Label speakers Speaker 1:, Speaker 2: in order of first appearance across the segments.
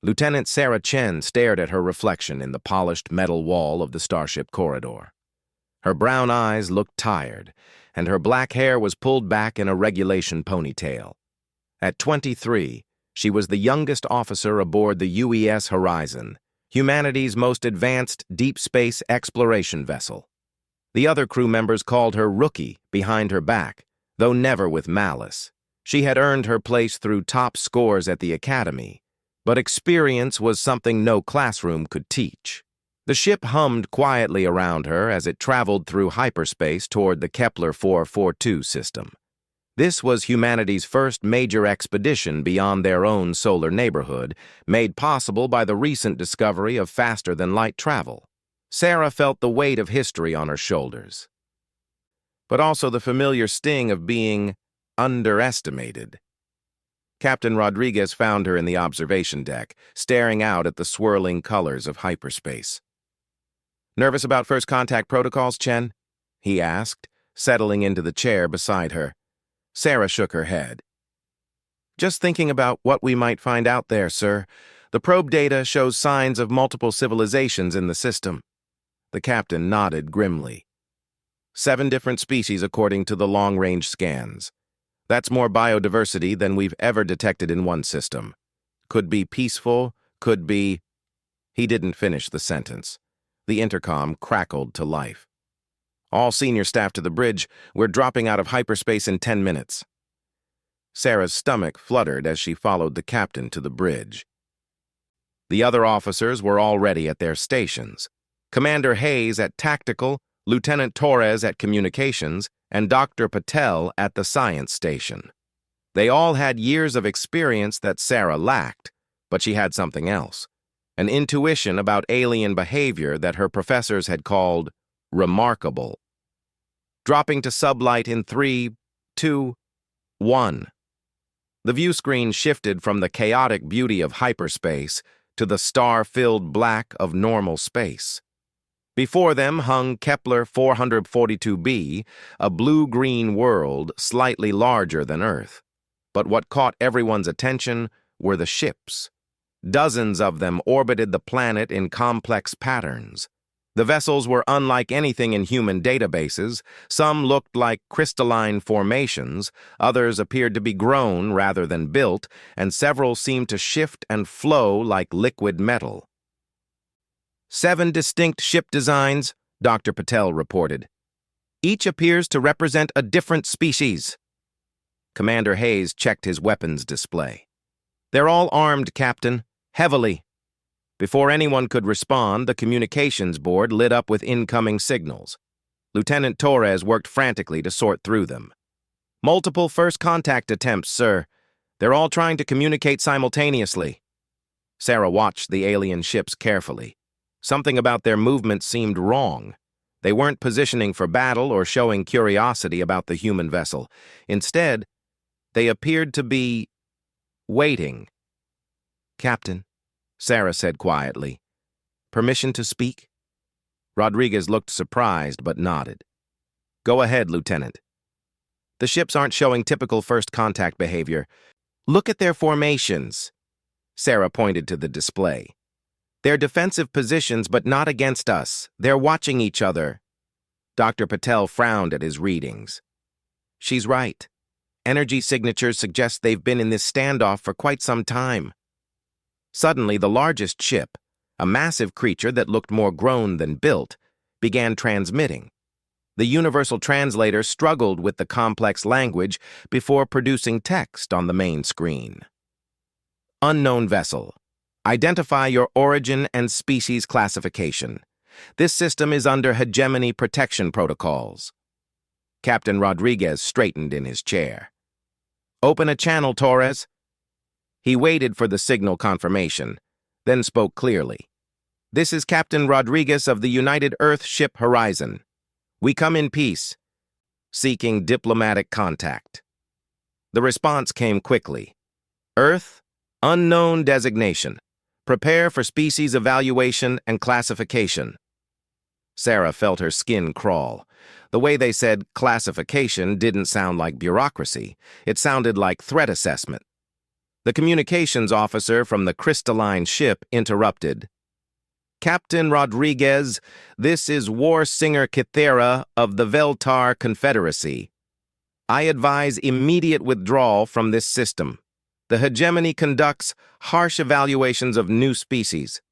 Speaker 1: Lieutenant Sarah Chen stared at her reflection in the polished metal wall of the starship corridor. Her brown eyes looked tired, and her black hair was pulled back in a regulation ponytail. At 23, she was the youngest officer aboard the UES Horizon, humanity's most advanced deep space exploration vessel. The other crew members called her Rookie behind her back, though never with malice. She had earned her place through top scores at the academy, but experience was something no classroom could teach. The ship hummed quietly around her as it traveled through hyperspace toward the Kepler 442 system. This was humanity's first major expedition beyond their own solar neighborhood, made possible by the recent discovery of faster-than-light travel. Sarah felt the weight of history on her shoulders, but also the familiar sting of being underestimated. Captain Rodriguez found her in the observation deck, staring out at the swirling colors of hyperspace. "Nervous about first contact protocols, Chen?" he asked, settling into the chair beside her. Sarah shook her head. "Just thinking about what we might find out there, sir. The probe data shows signs of multiple civilizations in the system." The captain nodded grimly. 7 different species according to the long-range scans. That's more biodiversity than we've ever detected in one system. Could be peaceful, could be... He didn't finish the sentence. The intercom crackled to life. "All senior staff to the bridge. We're dropping out of hyperspace in 10 minutes. Sarah's stomach fluttered as she followed the captain to the bridge. The other officers were already at their stations. Commander Hayes at Tactical, Lieutenant Torres at Communications, and Dr. Patel at the Science Station. They all had years of experience that Sarah lacked, but she had something else. An intuition about alien behavior that her professors had called remarkable. Dropping to sublight in 3, 2, 1. The view screen shifted from the chaotic beauty of hyperspace to the star-filled black of normal space. Before them hung Kepler 442b, a blue-green world slightly larger than Earth. But what caught everyone's attention were the ships. Dozens of them orbited the planet in complex patterns. The vessels were unlike anything in human databases. Some looked like crystalline formations, others appeared to be grown rather than built, and several seemed to shift and flow like liquid metal. 7 distinct ship designs, Dr. Patel reported. Each appears to represent a different species. Commander Hayes checked his weapons display. They're all armed, Captain, heavily. Before anyone could respond, the communications board lit up with incoming signals. Lieutenant Torres worked frantically to sort through them. Multiple first contact attempts, sir. They're all trying to communicate simultaneously. Sarah watched the alien ships carefully. Something about their movements seemed wrong. They weren't positioning for battle or showing curiosity about the human vessel. Instead, they appeared to be waiting. Captain, Sarah said quietly. Permission to speak? Rodriguez looked surprised but nodded. Go ahead, Lieutenant. The ships aren't showing typical first contact behavior. Look at their formations. Sarah pointed to the display. They're defensive positions, but not against us. They're watching each other. Dr. Patel frowned at his readings. She's right. Energy signatures suggest they've been in this standoff for quite some time. Suddenly, the largest ship, a massive creature that looked more grown than built, began transmitting. The universal translator struggled with the complex language before producing text on the main screen. Unknown vessel. Identify your origin and species classification. This system is under hegemony protection protocols. Captain Rodriguez straightened in his chair. Open a channel, Torres. He waited for the signal confirmation, then spoke clearly. This is Captain Rodriguez of the United Earth Ship Horizon. We come in peace, seeking diplomatic contact. The response came quickly. Earth, unknown designation. Prepare for species evaluation and classification. Sarah felt her skin crawl. The way they said classification didn't sound like bureaucracy. It sounded like threat assessment. The communications officer from the crystalline ship interrupted. Captain Rodriguez, this is War Singer Kithera of the Veltar Confederacy. I advise immediate withdrawal from this system. The hegemony conducts harsh evaluations of new species.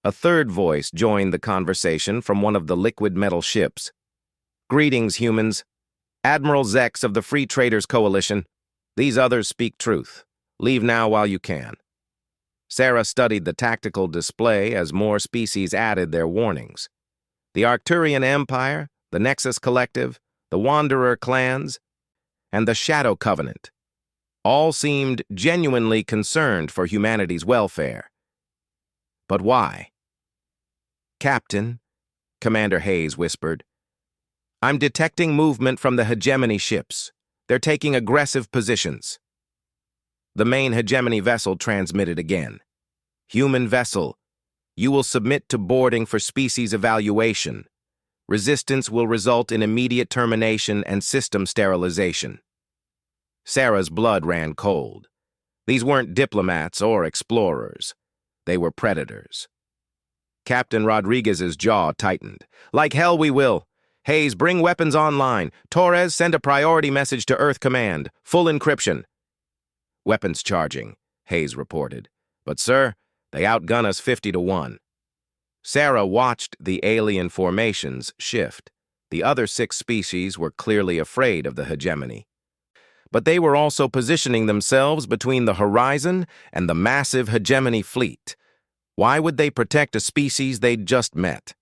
Speaker 1: A third voice joined the conversation from one of the liquid metal ships. Greetings, humans. Admiral Zex of the Free Traders Coalition. These others speak truth. Leave now while you can. Sarah studied the tactical display as more species added their warnings. The Arcturian Empire, the Nexus Collective, the Wanderer clans, and the Shadow Covenant all seemed genuinely concerned for humanity's welfare. But why? Captain, Commander Hayes whispered, I'm detecting movement from the hegemony ships. They're taking aggressive positions. The main hegemony vessel transmitted again. Human vessel, you will submit to boarding for species evaluation. Resistance will result in immediate termination and system sterilization. Sarah's blood ran cold. These weren't diplomats or explorers. They were predators. Captain Rodriguez's jaw tightened. Like hell we will. Hayes, bring weapons online. Torres, send a priority message to Earth Command. Full encryption. Weapons charging, Hayes reported. But, sir, they outgun us 50-1. Sarah watched the alien formations shift. The other 6 species were clearly afraid of the hegemony. But they were also positioning themselves between the horizon and the massive hegemony fleet. Why would they protect a species they'd just met?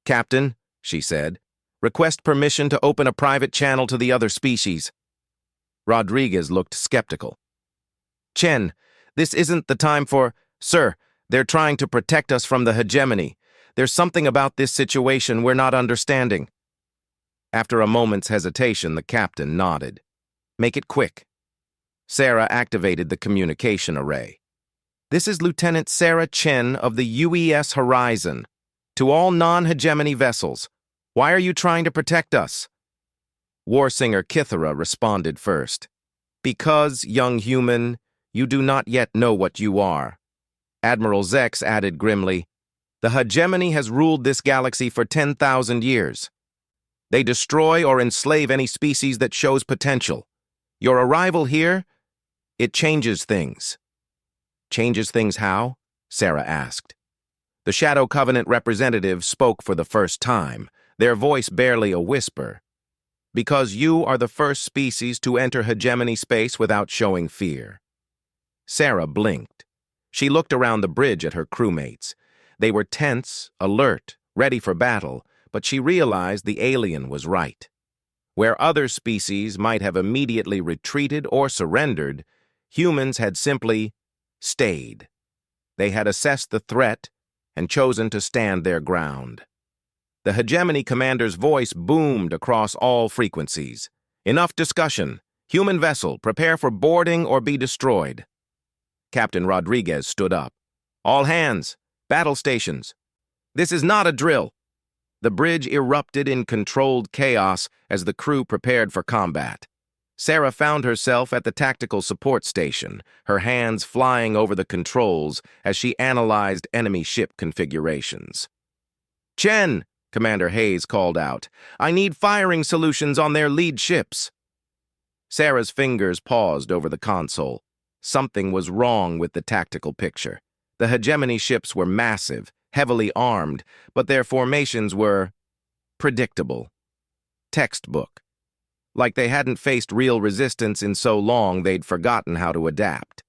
Speaker 1: Captain, she said, request permission to open a private channel to the other species. Rodriguez looked skeptical. Chen, this isn't the time for... Sir, they're trying to protect us from the hegemony. There's something about this situation we're not understanding. After a moment's hesitation, the captain nodded. Make it quick. Sarah activated the communication array. This is Lieutenant Sarah Chen of the UES Horizon. To all non-hegemony vessels, why are you trying to protect us? Warsinger Kithera responded first. Because, young human, you do not yet know what you are. Admiral Zex added grimly, the hegemony has ruled this galaxy for 10,000 years. They destroy or enslave any species that shows potential. Your arrival here, it changes things. Changes things how? Sarah asked. The Shadow Covenant representative spoke for the first time, their voice barely a whisper. Because you are the first species to enter hegemony space without showing fear. Sarah blinked. She looked around the bridge at her crewmates. They were tense, alert, ready for battle, but she realized the alien was right. Where other species might have immediately retreated or surrendered, humans had simply stayed. They had assessed the threat and chosen to stand their ground. The hegemony commander's voice boomed across all frequencies. Enough discussion. Human vessel, prepare for boarding or be destroyed. Captain Rodriguez stood up. All hands, battle stations. This is not a drill. The bridge erupted in controlled chaos as the crew prepared for combat. Sarah found herself at the tactical support station, her hands flying over the controls as she analyzed enemy ship configurations. Chen, Commander Hayes called out, I need firing solutions on their lead ships. Sarah's fingers paused over the console. Something was wrong with the tactical picture. The hegemony ships were massive, heavily armed, but their formations were predictable. Textbook. Like they hadn't faced real resistance in so long they'd forgotten how to adapt.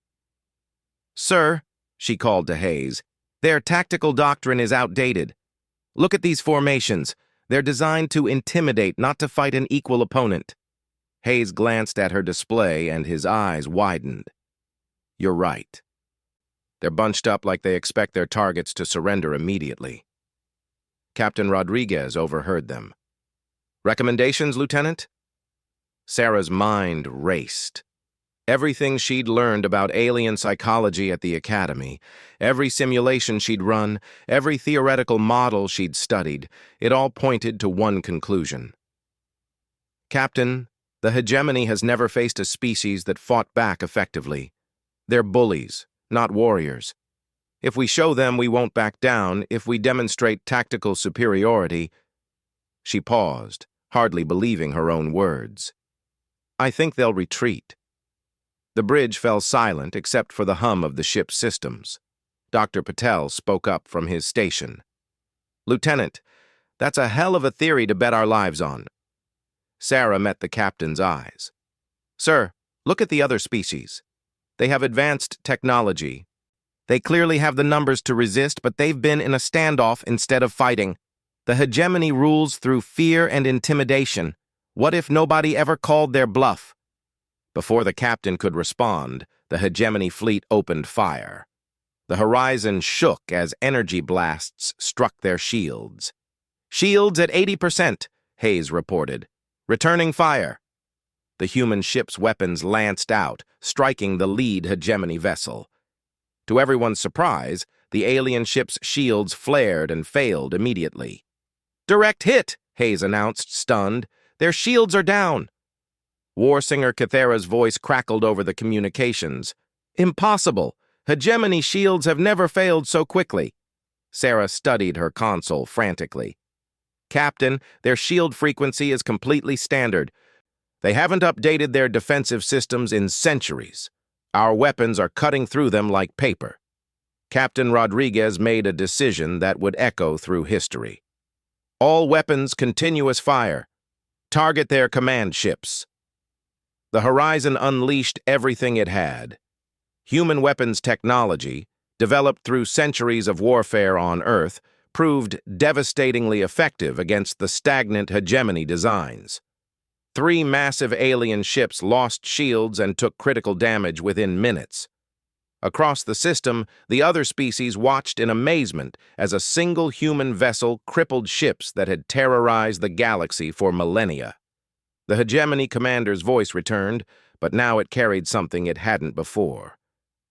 Speaker 1: Sir, she called to Hayes, their tactical doctrine is outdated. Look at these formations. They're designed to intimidate, not to fight an equal opponent. Hayes glanced at her display and his eyes widened. You're right. They're bunched up like they expect their targets to surrender immediately. Captain Rodriguez overheard them. Recommendations, Lieutenant? Sarah's mind raced. Everything she'd learned about alien psychology at the Academy, every simulation she'd run, every theoretical model she'd studied, it all pointed to one conclusion. Captain, the hegemony has never faced a species that fought back effectively. They're bullies, not warriors. If we show them we won't back down, if we demonstrate tactical superiority." She paused, hardly believing her own words. "I think they'll retreat." The bridge fell silent except for the hum of the ship's systems. Dr. Patel spoke up from his station. "Lieutenant, that's a hell of a theory to bet our lives on." Sarah met the captain's eyes. "Sir, look at the other species. They have advanced technology. They clearly have the numbers to resist, but they've been in a standoff instead of fighting. The hegemony rules through fear and intimidation. What if nobody ever called their bluff?" Before the captain could respond, the hegemony fleet opened fire. The horizon shook as energy blasts struck their shields. "Shields at 80%, Hayes reported. "Returning fire." The human ship's weapons lanced out, striking the lead hegemony vessel. To everyone's surprise, the alien ship's shields flared and failed immediately. "Direct hit," Hayes announced, stunned. "Their shields are down." Warsinger Cathera's voice crackled over the communications. "Impossible. Hegemony shields have never failed so quickly." Sarah studied her console frantically. "Captain, their shield frequency is completely standard. They haven't updated their defensive systems in centuries. Our weapons are cutting through them like paper." Captain Rodriguez made a decision that would echo through history. "All weapons continuous fire. Target their command ships." The horizon unleashed everything it had. Human weapons technology, developed through centuries of warfare on Earth, proved devastatingly effective against the stagnant hegemony designs. 3 massive alien ships lost shields and took critical damage within minutes. Across the system, the other species watched in amazement as a single human vessel crippled ships that had terrorized the galaxy for millennia. The hegemony commander's voice returned, but now it carried something it hadn't before.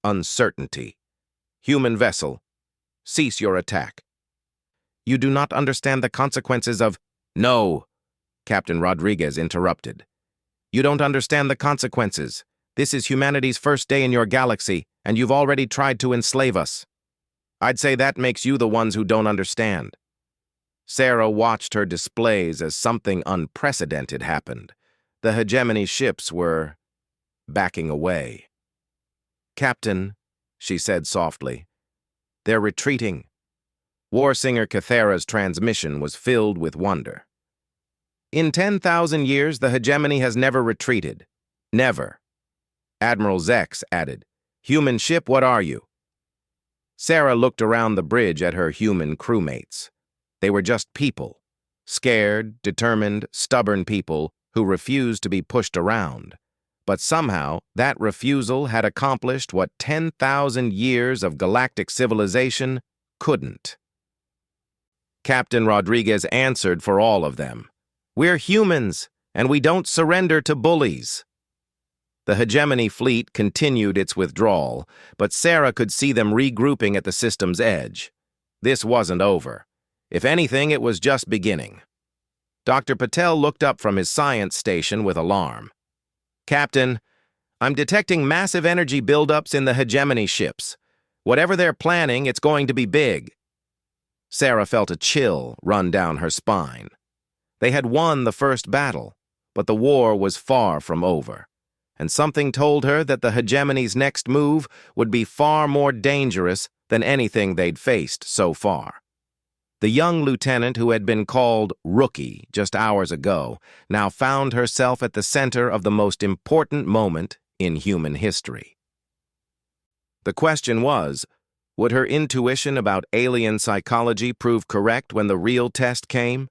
Speaker 1: Uncertainty. "Human vessel, cease your attack." "You do not understand the consequences of—" "No," Captain Rodriguez interrupted. "You don't understand the consequences. This is humanity's first day in your galaxy, and you've already tried to enslave us. I'd say that makes you the ones who don't understand." Sarah watched her displays as something unprecedented happened. The hegemony ships were backing away. "Captain," she said softly, "they're retreating." Warsinger Cathera's transmission was filled with wonder. "In 10,000 years, the hegemony has never retreated. Never." Admiral Zex added, "Human ship, what are you?" Sarah looked around the bridge at her human crewmates. They were just people. Scared, determined, stubborn people who refused to be pushed around. But somehow, that refusal had accomplished what 10,000 years of galactic civilization couldn't. Captain Rodriguez answered for all of them. "We're humans, and we don't surrender to bullies." The hegemony fleet continued its withdrawal, but Sarah could see them regrouping at the system's edge. This wasn't over. If anything, it was just beginning. Dr. Patel looked up from his science station with alarm. "Captain, I'm detecting massive energy buildups in the hegemony ships. Whatever they're planning, it's going to be big." Sarah felt a chill run down her spine. They had won the first battle, but the war was far from over, and something told her that the hegemony's next move would be far more dangerous than anything they'd faced so far. The young lieutenant who had been called Rookie just hours ago now found herself at the center of the most important moment in human history. The question was, would her intuition about alien psychology prove correct when the real test came?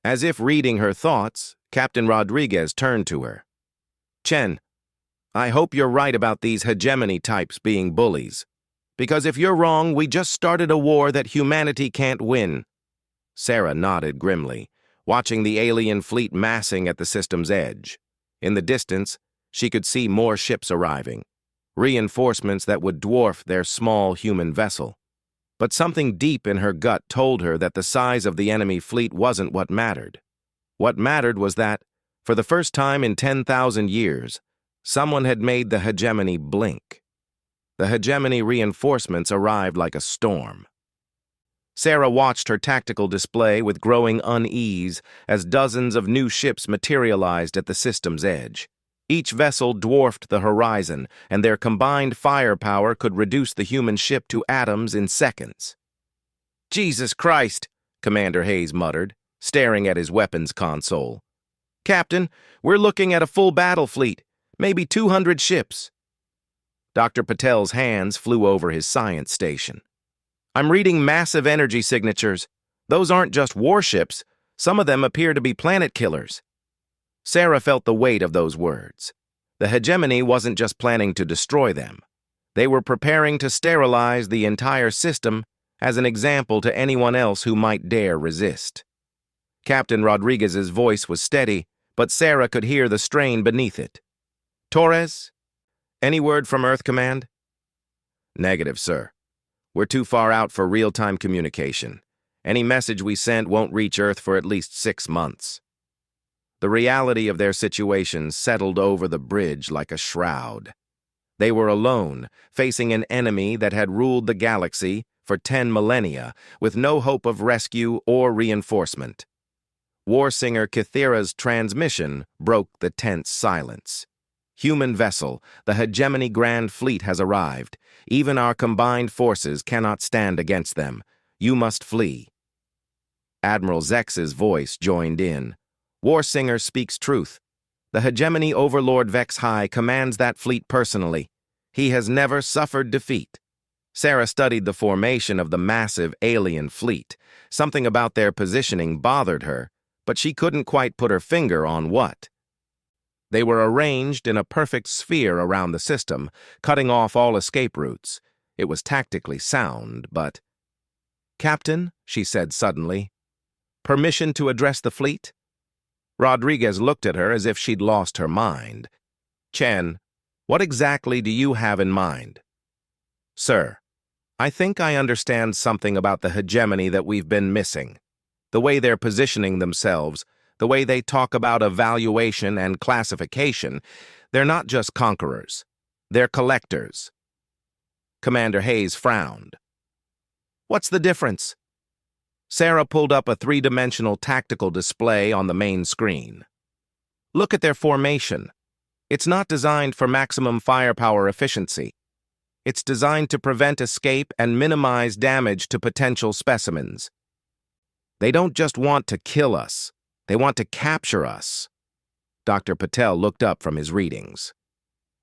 Speaker 1: As if reading her thoughts, Captain Rodriguez turned to her. "Chen, I hope you're right about these hegemony types being bullies. Because if you're wrong, we just started a war that humanity can't win." Sarah nodded grimly, watching the alien fleet massing at the system's edge. In the distance, she could see more ships arriving, reinforcements that would dwarf their small human vessel. But something deep in her gut told her that the size of the enemy fleet wasn't what mattered. What mattered was that, for the first time in 10,000 years, someone had made the hegemony blink. The hegemony reinforcements arrived like a storm. Sarah watched her tactical display with growing unease as dozens of new ships materialized at the system's edge. Each vessel dwarfed the horizon, and their combined firepower could reduce the human ship to atoms in seconds. "Jesus Christ," Commander Hayes muttered, staring at his weapons console. "Captain, we're looking at a full battle fleet, maybe 200 ships." Dr. Patel's hands flew over his science station. "I'm reading massive energy signatures. Those aren't just warships. Some of them appear to be planet killers." Sarah felt the weight of those words. The hegemony wasn't just planning to destroy them. They were preparing to sterilize the entire system as an example to anyone else who might dare resist. Captain Rodriguez's voice was steady, but Sarah could hear the strain beneath it. "Torres? Any word from Earth Command?" "Negative, sir. We're too far out for real-time communication. Any message we sent won't reach Earth for at least 6 months." The reality of their situation settled over the bridge like a shroud. They were alone, facing an enemy that had ruled the galaxy for 10 millennia, with no hope of rescue or reinforcement. Warsinger Kithira's transmission broke the tense silence. "Human vessel, the hegemony Grand Fleet has arrived. Even our combined forces cannot stand against them. You must flee." Admiral Zex's voice joined in. "Warsinger speaks truth. The hegemony overlord Vex High commands that fleet personally. He has never suffered defeat." Sarah studied the formation of the massive alien fleet. Something about their positioning bothered her, but she couldn't quite put her finger on what. They were arranged in a perfect sphere around the system, cutting off all escape routes. It was tactically sound, but... "Captain," she said suddenly, "permission to address the fleet?" Rodriguez looked at her as if she'd lost her mind. "Chen, what exactly do you have in mind?" "Sir, I think I understand something about the hegemony that we've been missing. The way they're positioning themselves, the way they talk about evaluation and classification, they're not just conquerors. They're collectors." Commander Hayes frowned. "What's the difference?" Sarah pulled up a 3-dimensional tactical display on the main screen. "Look at their formation. It's not designed for maximum firepower efficiency. It's designed to prevent escape and minimize damage to potential specimens. They don't just want to kill us. They want to capture us." Dr. Patel looked up from his readings.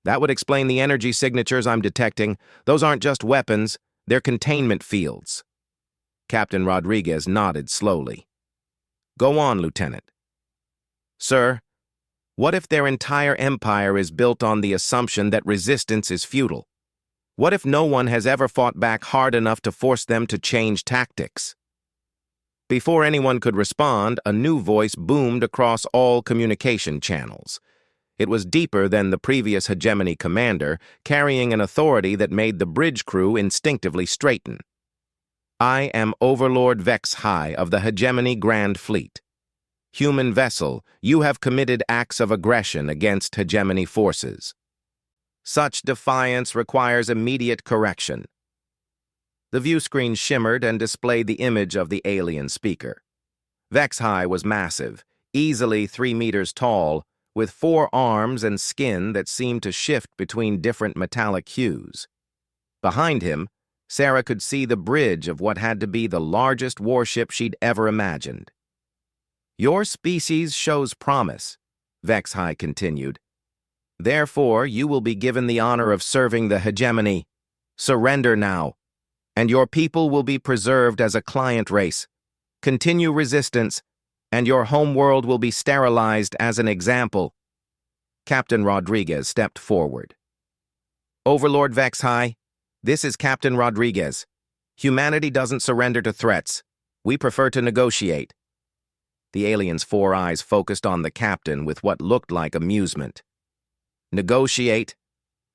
Speaker 1: "That would explain the energy signatures I'm detecting. Those aren't just weapons, they're containment fields." Captain Rodriguez nodded slowly. "Go on, Lieutenant." "Sir, what if their entire empire is built on the assumption that resistance is futile? What if no one has ever fought back hard enough to force them to change tactics?" Before anyone could respond, a new voice boomed across all communication channels. It was deeper than the previous hegemony commander, carrying an authority that made the bridge crew instinctively straighten. "I am Overlord Vex High of the Hegemony Grand Fleet. Human vessel, you have committed acts of aggression against hegemony forces. Such defiance requires immediate correction." The view screen shimmered and displayed the image of the alien speaker. Vex High was massive, easily 3 meters tall, with 4 arms and skin that seemed to shift between different metallic hues. Behind him, Sarah could see the bridge of what had to be the largest warship she'd ever imagined. "Your species shows promise," Vex High continued. "Therefore, you will be given the honor of serving the hegemony. Surrender now, and your people will be preserved as a client race. Continue resistance, and your homeworld will be sterilized as an example." Captain Rodriguez stepped forward. "Overlord Vex High, this is Captain Rodriguez. Humanity doesn't surrender to threats. We prefer to negotiate." The alien's 4 eyes focused on the captain with what looked like amusement. "Negotiate?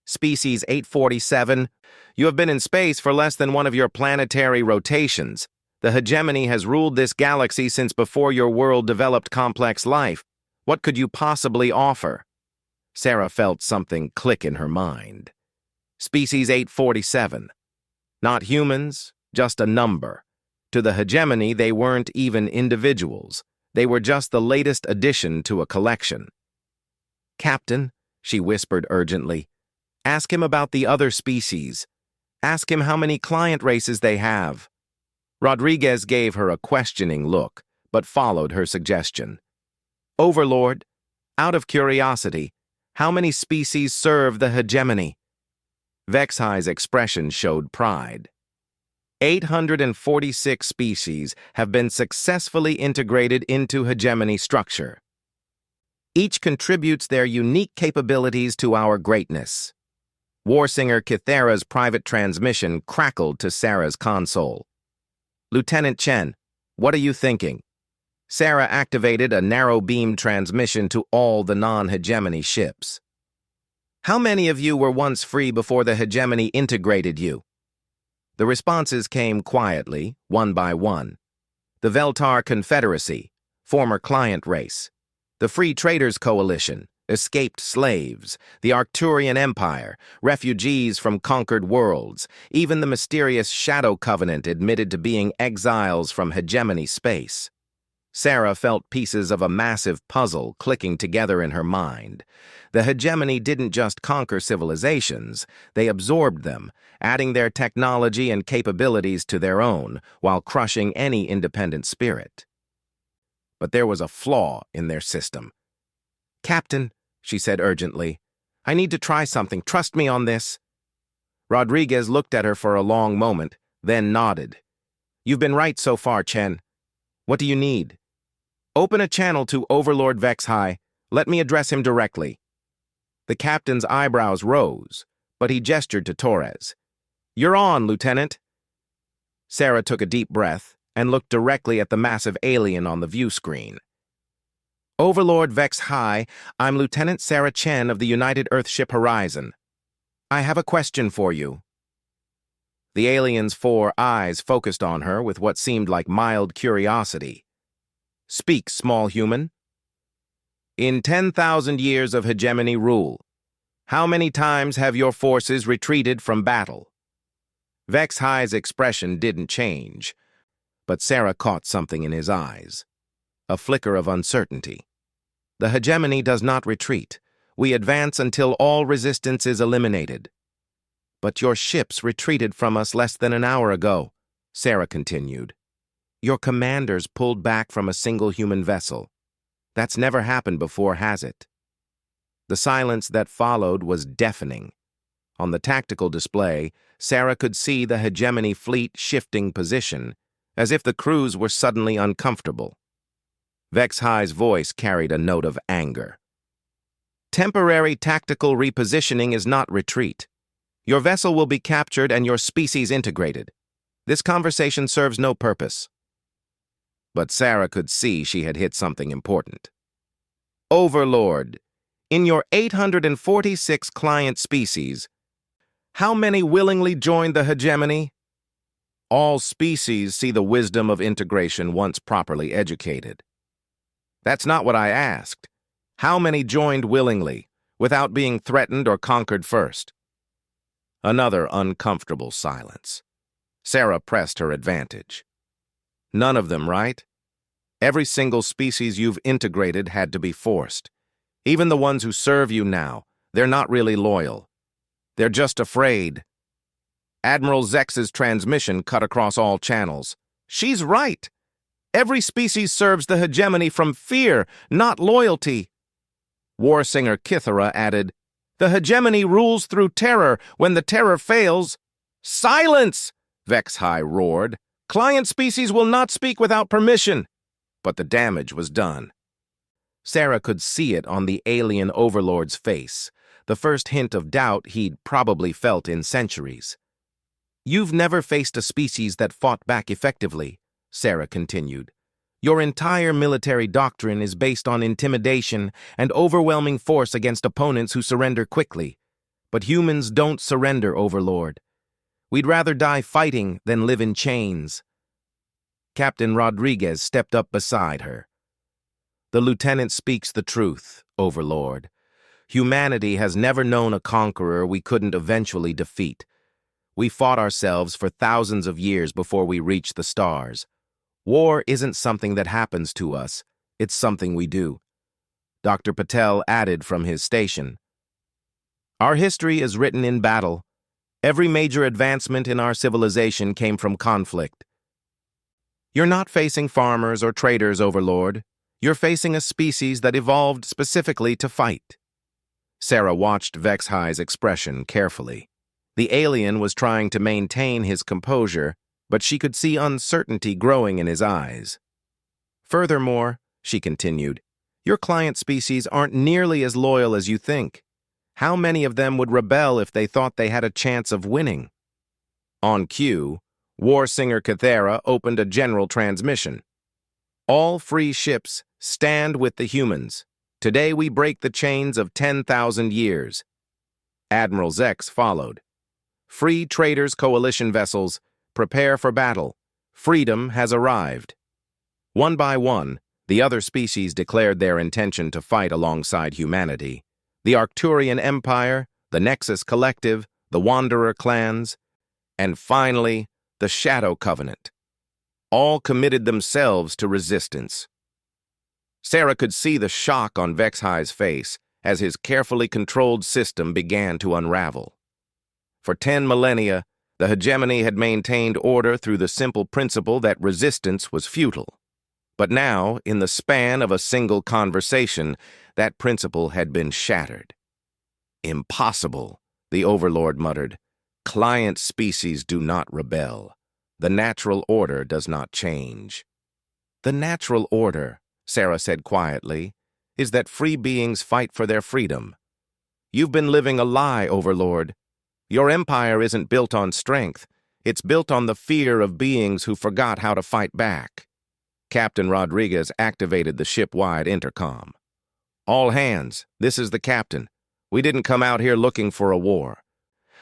Speaker 1: Species 847, you have been in space for less than one of your planetary rotations. The hegemony has ruled this galaxy since before your world developed complex life. What could you possibly offer?" Sarah felt something click in her mind. Species 847. Not humans, just a number. To the hegemony, they weren't even individuals. They were just the latest addition to a collection. "Captain," she whispered urgently, "ask him about the other species. Ask him how many client races they have." Rodriguez gave her a questioning look, but followed her suggestion. "Overlord, out of curiosity, how many species serve the hegemony?" Vexhi's expression showed pride. 846 species have been successfully integrated into hegemony structure. Each contributes their unique capabilities to our greatness. Warsinger Kithera's private transmission crackled to Sarah's console. "Lieutenant Chen, what are you thinking?" Sarah activated a narrow-beam transmission to all the non-hegemony ships. "How many of you were once free before the hegemony integrated you?" The responses came quietly, one by one. The Veltar Confederacy, former client race. The Free Traders Coalition, escaped slaves. The Arcturian Empire, refugees from conquered worlds. Even the mysterious Shadow Covenant admitted to being exiles from hegemony space. Sarah felt pieces of a massive puzzle clicking together in her mind. The hegemony didn't just conquer civilizations, they absorbed them, adding their technology and capabilities to their own, while crushing any independent spirit. But there was a flaw in their system. "Captain," she said urgently, "I need to try something. Trust me on this." Rodriguez looked at her for a long moment, then nodded. "You've been right so far, Chen. What do you need?" "Open a channel to Overlord Vexhi. Let me address him directly." The captain's eyebrows rose, but he gestured to Torres. "You're on, Lieutenant." Sarah took a deep breath and looked directly at the massive alien on the view screen. "Overlord Vexhi, I'm Lieutenant Sarah Chen of the United Earthship Horizon. I have a question for you." The alien's 4 eyes focused on her with what seemed like mild curiosity. "Speak, small human." "In 10,000 years of hegemony rule, how many times have your forces retreated from battle?" Vexhi's expression didn't change, but Sarah caught something in his eyes. A flicker of uncertainty. "The hegemony does not retreat. We advance until all resistance is eliminated." "But your ships retreated from us less than an hour ago," Sarah continued. "Your commanders pulled back from a single human vessel. That's never happened before, has it?" The silence that followed was deafening. On the tactical display, Sarah could see the hegemony fleet shifting position, as if the crews were suddenly uncomfortable. Vexhi's voice carried a note of anger. "Temporary tactical repositioning is not retreat. Your vessel will be captured and your species integrated. This conversation serves no purpose." But Sarah could see she had hit something important. "Overlord, in your 846 client species, how many willingly joined the hegemony?" "All species see the wisdom of integration once properly educated." "That's not what I asked. How many joined willingly, without being threatened or conquered first?" Another uncomfortable silence. Sarah pressed her advantage. "None of them, right? Every single species you've integrated had to be forced. Even the ones who serve you now, they're not really loyal. They're just afraid." Admiral Zex's transmission cut across all channels. "She's right. Every species serves the hegemony from fear, not loyalty." Warsinger Kithera added, "The hegemony rules through terror. When the terror fails—" "Silence!" Vexhi roared. "Client species will not speak without permission." But the damage was done. Sarah could see it on the alien overlord's face, the first hint of doubt he'd probably felt in centuries. "You've never faced a species that fought back effectively," Sarah continued. "Your entire military doctrine is based on intimidation and overwhelming force against opponents who surrender quickly. But humans don't surrender, Overlord. We'd rather die fighting than live in chains." Captain Rodriguez stepped up beside her. "The lieutenant speaks the truth, Overlord. Humanity has never known a conqueror we couldn't eventually defeat. We fought ourselves for thousands of years before we reached the stars. War isn't something that happens to us, it's something we do. Dr. Patel added from his station. Our history is written in battle. Every major advancement in our civilization came from conflict. You're not facing farmers or traders, Overlord. You're facing a species that evolved specifically to fight. Sarah watched Vexhi's expression carefully. The alien was trying to maintain his composure, but she could see uncertainty growing in his eyes. Furthermore, she continued, your client species aren't nearly as loyal as you think. How many of them would rebel if they thought they had a chance of winning? On cue, War Singer Cathera opened a general transmission. All free ships stand with the humans. Today we break the chains of 10,000 years. Admiral Zex followed. Free Traders Coalition vessels, prepare for battle. Freedom has arrived. One by one, the other species declared their intention to fight alongside humanity. The Arcturian Empire, the Nexus Collective, the Wanderer clans, and finally, the Shadow Covenant. All committed themselves to resistance. Sarah could see the shock on Vexhi's face as his carefully controlled system began to unravel. For 10 millennia, the hegemony had maintained order through the simple principle that resistance was futile. But now, in the span of a single conversation, that principle had been shattered. Impossible, the Overlord muttered. Client species do not rebel. The natural order does not change. The natural order, Sarah said quietly, is that free beings fight for their freedom. You've been living a lie, Overlord. Your empire isn't built on strength. It's built on the fear of beings who forgot how to fight back. Captain Rodriguez activated the ship-wide intercom. All hands, this is the captain. We didn't come out here looking for a war.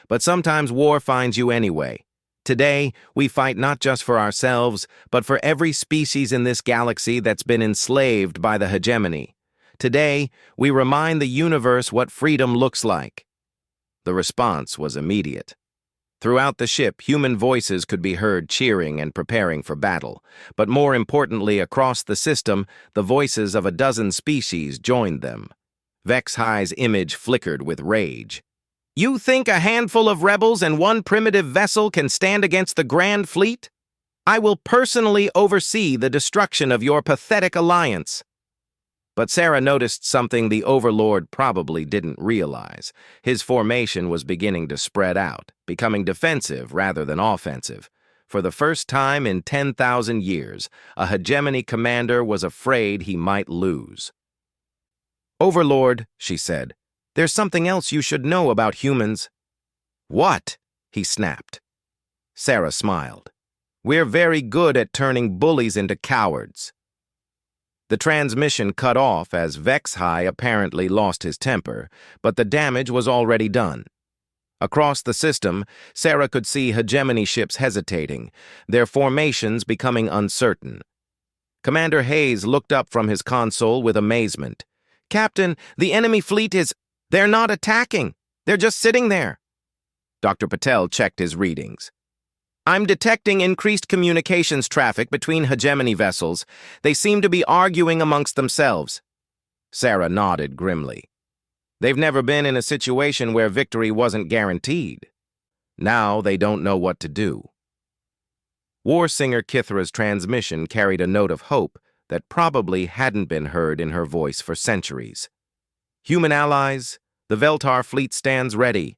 Speaker 1: But sometimes war finds you anyway. Today, we fight not just for ourselves, but for every species in this galaxy that's been enslaved by the hegemony. Today, we remind the universe what freedom looks like. The response was immediate. Throughout the ship, human voices could be heard cheering and preparing for battle. But more importantly, across the system, the voices of a dozen species joined them. Vexhi's image flickered with rage. You think a handful of rebels and one primitive vessel can stand against the Grand Fleet? I will personally oversee the destruction of your pathetic alliance. But Sarah noticed something the Overlord probably didn't realize. His formation was beginning to spread out, becoming defensive rather than offensive. For the first time in 10,000 years, a hegemony commander was afraid he might lose. Overlord, she said, there's something else you should know about humans. What? He snapped. Sarah smiled. We're very good at turning bullies into cowards. The transmission cut off as Vexhi apparently lost his temper, but the damage was already done. Across the system, Sarah could see hegemony ships hesitating, their formations becoming uncertain. Commander Hayes looked up from his console with amazement. Captain, the enemy fleet is... They're not attacking. They're just sitting there. Dr. Patel checked his readings. I'm detecting increased communications traffic between hegemony vessels. They seem to be arguing amongst themselves. Sarah nodded grimly. They've never been in a situation where victory wasn't guaranteed. Now they don't know what to do. War Singer Kithra's transmission carried a note of hope that probably hadn't been heard in her voice for centuries. Human allies, the Veltar fleet stands ready.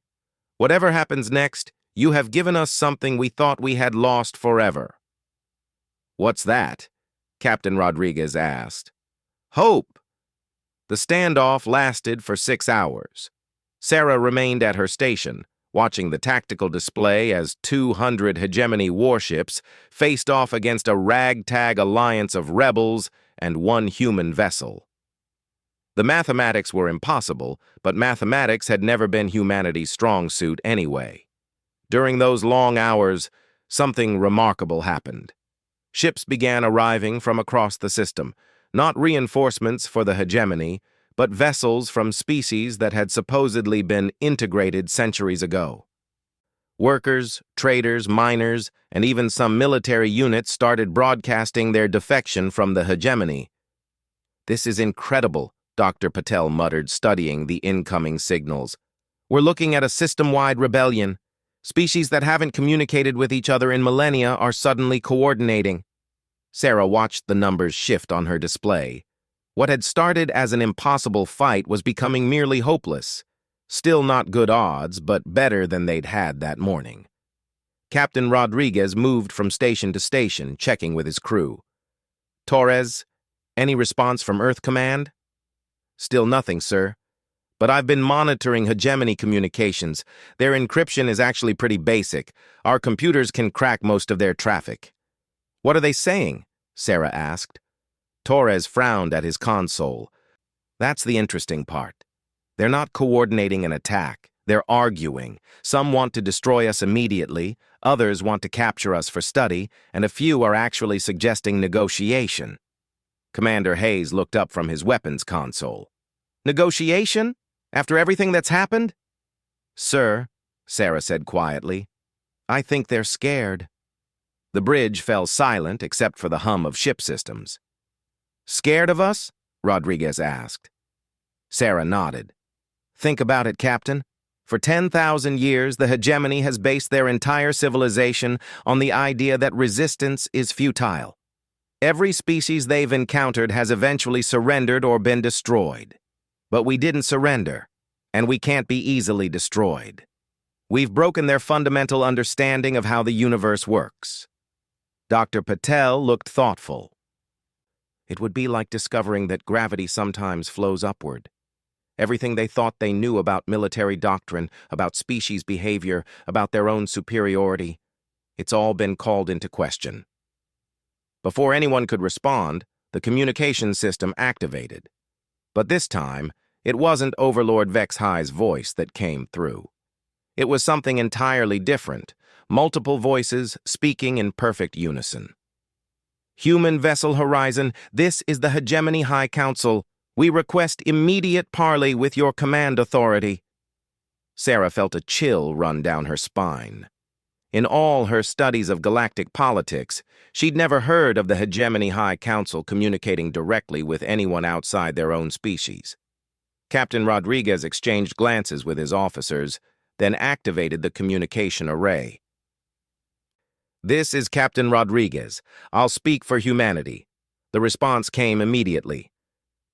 Speaker 1: Whatever happens next, you have given us something we thought we had lost forever. What's that? Captain Rodriguez asked. Hope. The standoff lasted for 6 hours. Sarah remained at her station, watching the tactical display as 200 hegemony warships faced off against a ragtag alliance of rebels and one human vessel. The mathematics were impossible, but mathematics had never been humanity's strong suit anyway. During those long hours, something remarkable happened. Ships began arriving from across the system, not reinforcements for the hegemony, but vessels from species that had supposedly been integrated centuries ago. Workers, traders, miners, and even some military units started broadcasting their defection from the hegemony. "This is incredible," Dr. Patel muttered, studying the incoming signals. "We're looking at a system-wide rebellion. Species that haven't communicated with each other in millennia are suddenly coordinating." Sarah watched the numbers shift on her display. What had started as an impossible fight was becoming merely hopeless. Still not good odds, but better than they'd had that morning. Captain Rodriguez moved from station to station, checking with his crew. "Torres, any response from Earth Command?" "Still nothing, sir. But I've been monitoring hegemony communications. Their encryption is actually pretty basic. Our computers can crack most of their traffic." "What are they saying?" Sarah asked. Torres frowned at his console. "That's the interesting part. They're not coordinating an attack. They're arguing. Some want to destroy us immediately, others want to capture us for study, and a few are actually suggesting negotiation." Commander Hayes looked up from his weapons console. "Negotiation? After everything that's happened?" "Sir," Sarah said quietly, "I think they're scared." The bridge fell silent except for the hum of ship systems. "Scared of us?" Rodriguez asked. Sarah nodded. "Think about it, Captain. For 10,000 years, the hegemony has based their entire civilization on the idea that resistance is futile. Every species they've encountered has eventually surrendered or been destroyed. But we didn't surrender, and we can't be easily destroyed. We've broken their fundamental understanding of how the universe works." Dr. Patel looked thoughtful. "It would be like discovering that gravity sometimes flows upward. Everything they thought they knew about military doctrine, about species behavior, about their own superiority, it's all been called into question." Before anyone could respond, the communication system activated. But this time, it wasn't Overlord Vex High's voice that came through. It was something entirely different, multiple voices speaking in perfect unison. "Human Vessel Horizon, this is the Hegemony High Council. We request immediate parley with your command authority." Sarah felt a chill run down her spine. In all her studies of galactic politics, she'd never heard of the Hegemony High Council communicating directly with anyone outside their own species. Captain Rodriguez exchanged glances with his officers, then activated the communication array. "This is Captain Rodriguez. I'll speak for humanity." The response came immediately.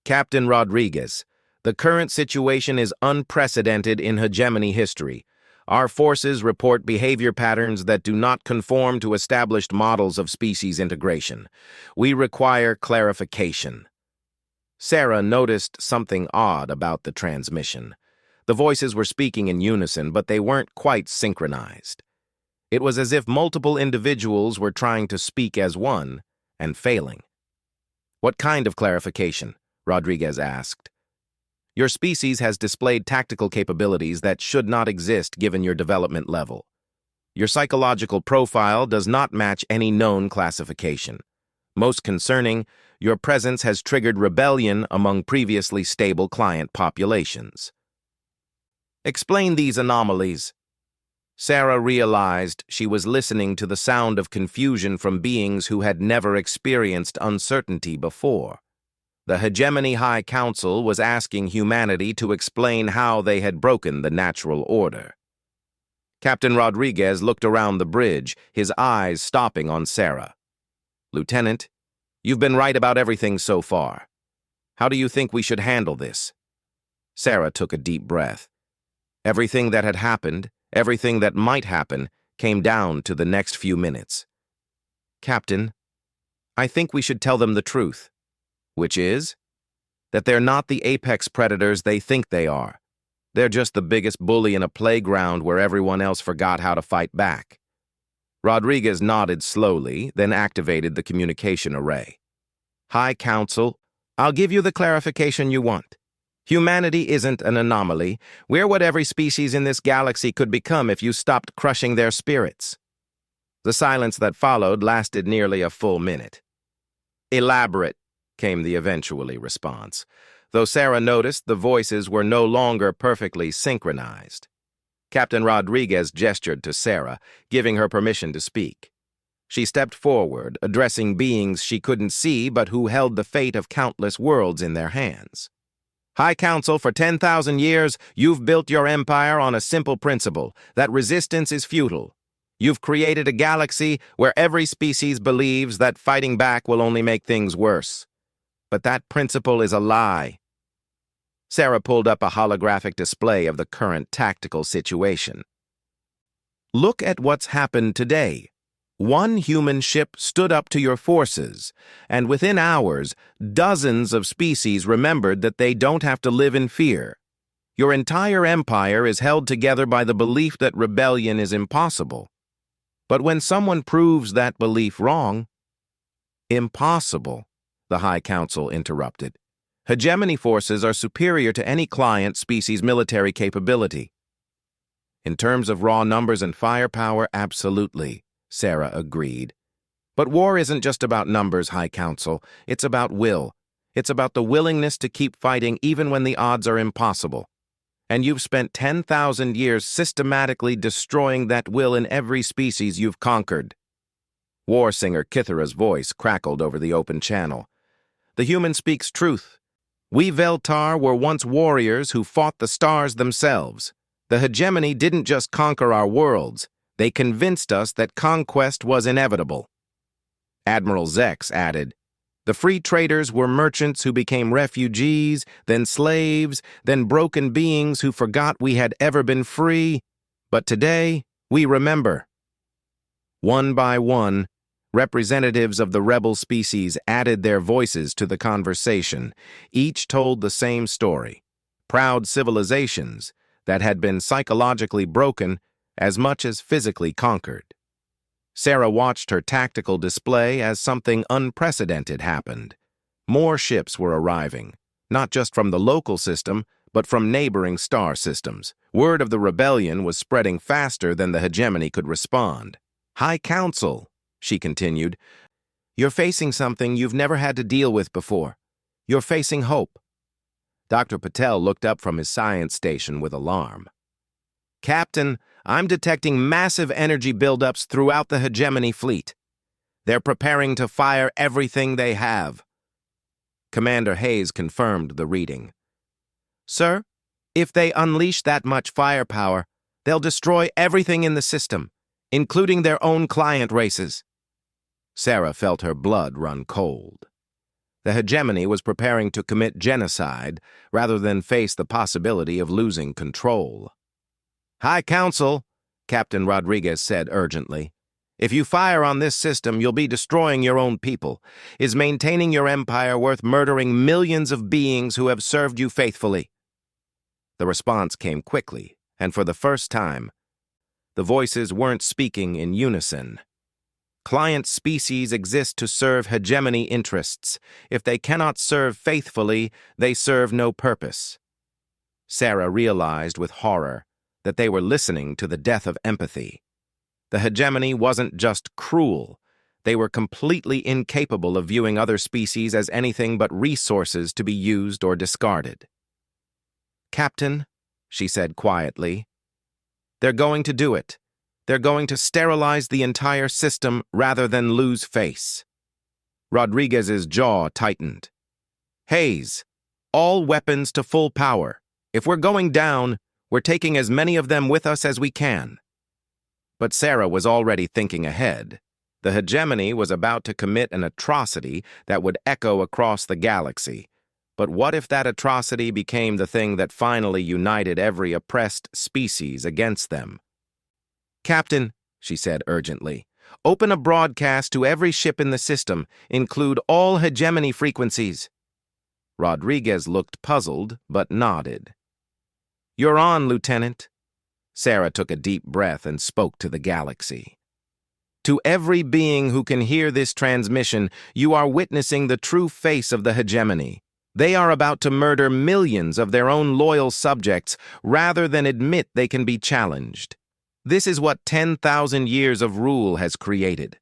Speaker 1: "Captain Rodriguez, the current situation is unprecedented in hegemony history. Our forces report behavior patterns that do not conform to established models of species integration. We require clarification." Sarah noticed something odd about the transmission. The voices were speaking in unison, but they weren't quite synchronized. It was as if multiple individuals were trying to speak as one and failing. "What kind of clarification?" Rodriguez asked. "Your species has displayed tactical capabilities that should not exist given your development level. Your psychological profile does not match any known classification. Most concerning, your presence has triggered rebellion among previously stable client populations." "Explain these anomalies." Sarah realized she was listening to the sound of confusion from beings who had never experienced uncertainty before. The Hegemony High Council was asking humanity to explain how they had broken the natural order. Captain Rodriguez looked around the bridge, his eyes stopping on Sarah. "Lieutenant, you've been right about everything so far. How do you think we should handle this?" Sarah took a deep breath. Everything that had happened, everything that might happen, came down to the next few minutes. "Captain, I think we should tell them the truth." "Which is?" "That they're not the apex predators they think they are. They're just the biggest bully in a playground where everyone else forgot how to fight back." Rodriguez nodded slowly, then activated the communication array. "High Council, I'll give you the clarification you want. Humanity isn't an anomaly. We're what every species in this galaxy could become if you stopped crushing their spirits." The silence that followed lasted nearly a full minute. "Elaborate," came the eventually response. though Sarah noticed the voices were no longer perfectly synchronized. Captain Rodriguez gestured to Sarah, giving her permission to speak. She stepped forward, addressing beings she couldn't see but who held the fate of countless worlds in their hands. High Council, for 10,000 years, you've built your empire on a simple principle, that resistance is futile. You've created a galaxy where every species believes that fighting back will only make things worse. But that principle is a lie. Sarah pulled up a holographic display of the current tactical situation. Look at what's happened today. One human ship stood up to your forces, and within hours, dozens of species remembered that they don't have to live in fear. Your entire empire is held together by the belief that rebellion is impossible. But when someone proves that belief wrong— Impossible, the High Council interrupted. Hegemony forces are superior to any client species' military capability. In terms of raw numbers and firepower, absolutely, Sarah agreed. But war isn't just about numbers, High Council. It's about will. It's about the willingness to keep fighting even when the odds are impossible. And you've spent 10,000 years systematically destroying that will in every species you've conquered. War singer Kithara's voice crackled over the open channel. The human speaks truth. We Veltar were once warriors who fought the stars themselves. The hegemony didn't just conquer our worlds. They convinced us that conquest was inevitable. Admiral Zex added, the free traders were merchants who became refugees, then slaves, then broken beings who forgot we had ever been free. But today, we remember. One by one, representatives of the rebel species added their voices to the conversation. Each told the same story. Proud civilizations that had been psychologically broken as much as physically conquered. Sarah watched her tactical display as something unprecedented happened. More ships were arriving, not just from the local system, but from neighboring star systems. Word of the rebellion was spreading faster than the hegemony could respond. High Council, she continued, you're facing something you've never had to deal with before. You're facing hope. Dr. Patel looked up from his science station with alarm. Captain, I'm detecting massive energy buildups throughout the hegemony fleet. They're preparing to fire everything they have. Commander Hayes confirmed the reading. Sir, if they unleash that much firepower, they'll destroy everything in the system, including their own client races. Sarah felt her blood run cold. The hegemony was preparing to commit genocide rather than face the possibility of losing control. High Council, Captain Rodriguez said urgently, if you fire on this system, you'll be destroying your own people. Is maintaining your empire worth murdering millions of beings who have served you faithfully? The response came quickly, and for the first time, the voices weren't speaking in unison. Client species exist to serve hegemony interests. If they cannot serve faithfully, they serve no purpose. Sarah realized with horror that they were listening to the death of empathy. The hegemony wasn't just cruel. They were completely incapable of viewing other species as anything but resources to be used or discarded. Captain, she said quietly, they're going to do it. They're going to sterilize the entire system rather than lose face. Rodriguez's jaw tightened. Hayes, all weapons to full power. If we're going down, we're taking as many of them with us as we can. But Sarah was already thinking ahead. The hegemony was about to commit an atrocity that would echo across the galaxy. But what if that atrocity became the thing that finally united every oppressed species against them? Captain, she said urgently, open a broadcast to every ship in the system. Include all hegemony frequencies. Rodriguez looked puzzled, but nodded. You're on, Lieutenant. Sarah took a deep breath and spoke to the galaxy. To every being who can hear this transmission, you are witnessing the true face of the hegemony. They are about to murder millions of their own loyal subjects rather than admit they can be challenged. This is what 10,000 years of rule has created.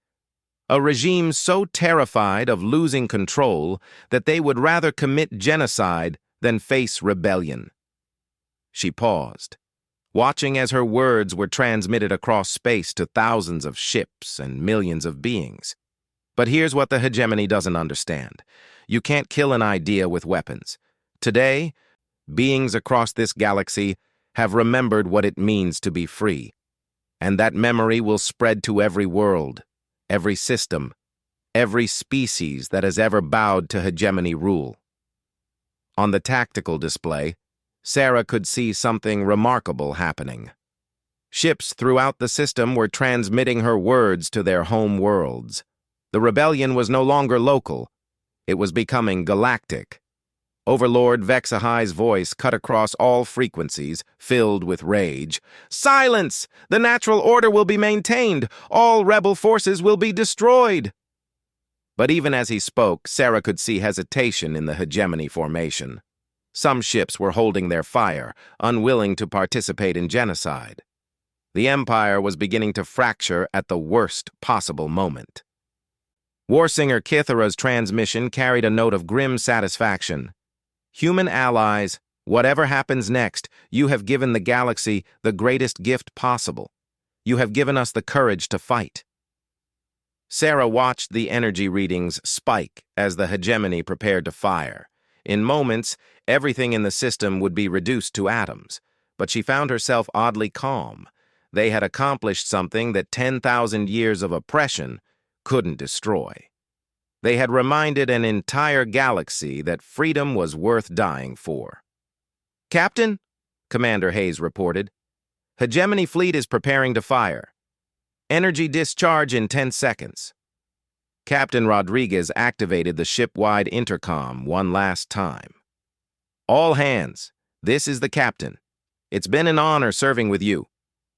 Speaker 1: A regime so terrified of losing control that they would rather commit genocide than face rebellion. She paused, watching as her words were transmitted across space to thousands of ships and millions of beings. But here's what the hegemony doesn't understand. You can't kill an idea with weapons. Today, beings across this galaxy have remembered what it means to be free. And that memory will spread to every world, every system, every species that has ever bowed to hegemony rule. On the tactical display, Sarah could see something remarkable happening. Ships throughout the system were transmitting her words to their home worlds. The rebellion was no longer local. It was becoming galactic. Overlord Vexahai's voice cut across all frequencies, filled with rage. "Silence! The natural order will be maintained. All rebel forces will be destroyed." But even as he spoke, Sarah could see hesitation in the hegemony formation. Some ships were holding their fire, unwilling to participate in genocide. The Empire was beginning to fracture at the worst possible moment. Warsinger Kithara's transmission carried a note of grim satisfaction. "Human allies, whatever happens next, you have given the galaxy the greatest gift possible. You have given us the courage to fight." Sarah watched the energy readings spike as the hegemony prepared to fire. In moments, everything in the system would be reduced to atoms, but she found herself oddly calm. They had accomplished something that 10,000 years of oppression couldn't destroy. They had reminded an entire galaxy that freedom was worth dying for. "Captain," Commander Hayes reported, "Hegemony fleet is preparing to fire. Energy discharge in 10 seconds. Captain Rodriguez activated the ship-wide intercom one last time. "All hands, this is the captain. It's been an honor serving with you.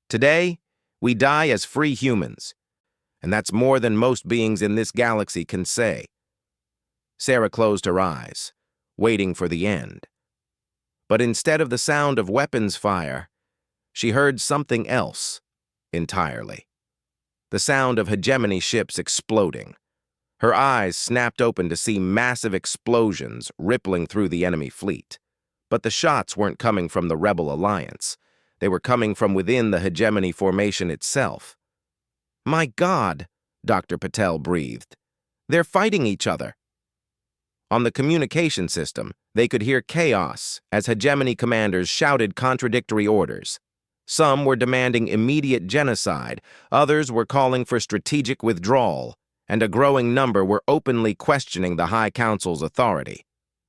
Speaker 1: Today, we die as free humans. And that's more than most beings in this galaxy can say." Sarah closed her eyes, waiting for the end. But instead of the sound of weapons fire, she heard something else entirely. The sound of hegemony ships exploding. Her eyes snapped open to see massive explosions rippling through the enemy fleet. But the shots weren't coming from the Rebel Alliance. They were coming from within the hegemony formation itself. "My God," Dr. Patel breathed. "They're fighting each other." On the communication system, they could hear chaos as hegemony commanders shouted contradictory orders. Some were demanding immediate genocide, others were calling for strategic withdrawal, and a growing number were openly questioning the High Council's authority.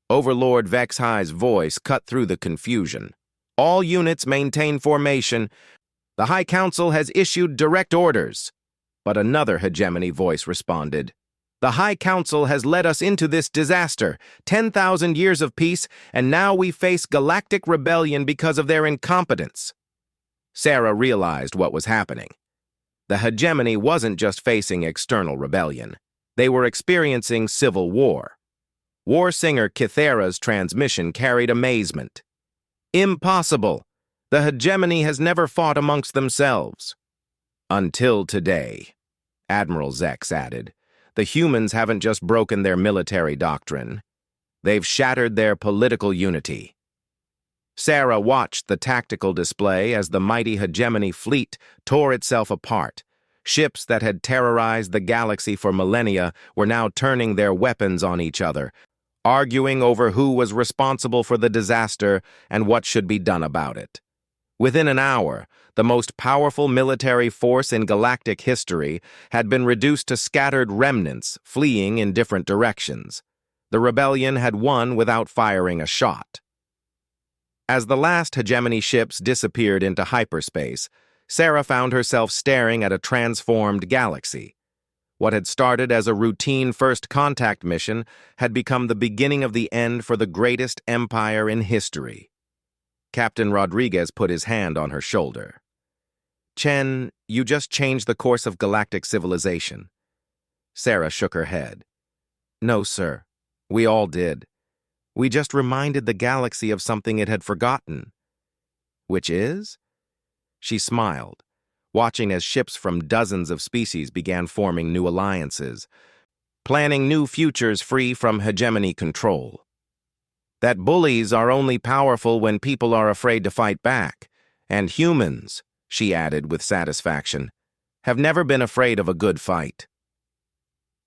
Speaker 1: Overlord Vexhai's voice cut through the confusion. "All units maintain formation. The High Council has issued direct orders." But another hegemony voice responded. "The High Council has led us into this disaster, 10,000 years of peace, and now we face galactic rebellion because of their incompetence." Sarah realized what was happening. The hegemony wasn't just facing external rebellion. They were experiencing civil war. Warsinger Kithara's transmission carried amazement. "Impossible! The hegemony has never fought amongst themselves." "Until today," Admiral Zex added. "The humans haven't just broken their military doctrine. They've shattered their political unity." Sarah watched the tactical display as the mighty hegemony fleet tore itself apart. Ships that had terrorized the galaxy for millennia were now turning their weapons on each other, arguing over who was responsible for the disaster and what should be done about it. Within an hour, the most powerful military force in galactic history had been reduced to scattered remnants fleeing in different directions. The rebellion had won without firing a shot. As the last hegemony ships disappeared into hyperspace, Sarah found herself staring at a transformed galaxy. What had started as a routine first contact mission had become the beginning of the end for the greatest empire in history. Captain Rodriguez put his hand on her shoulder. "Chen, you just changed the course of galactic civilization." Sarah shook her head. "No, sir. We all did. We just reminded the galaxy of something it had forgotten." "Which is?" She smiled, watching as ships from dozens of species began forming new alliances, planning new futures free from hegemony control. That bullies are only powerful when people are afraid to fight back. And humans, she added with satisfaction, have never been afraid of a good fight.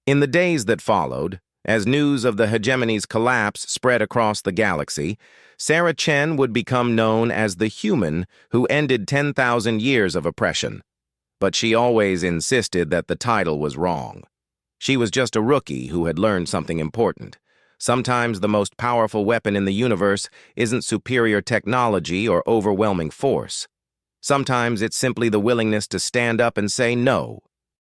Speaker 1: In the days that followed, as news of the hegemony's collapse spread across the galaxy, Sarah Chen would become known as the human who ended 10,000 years of oppression. But she always insisted that the title was wrong. She was just a rookie who had learned something important. Sometimes the most powerful weapon in the universe isn't superior technology or overwhelming force. Sometimes it's simply the willingness to stand up and say no,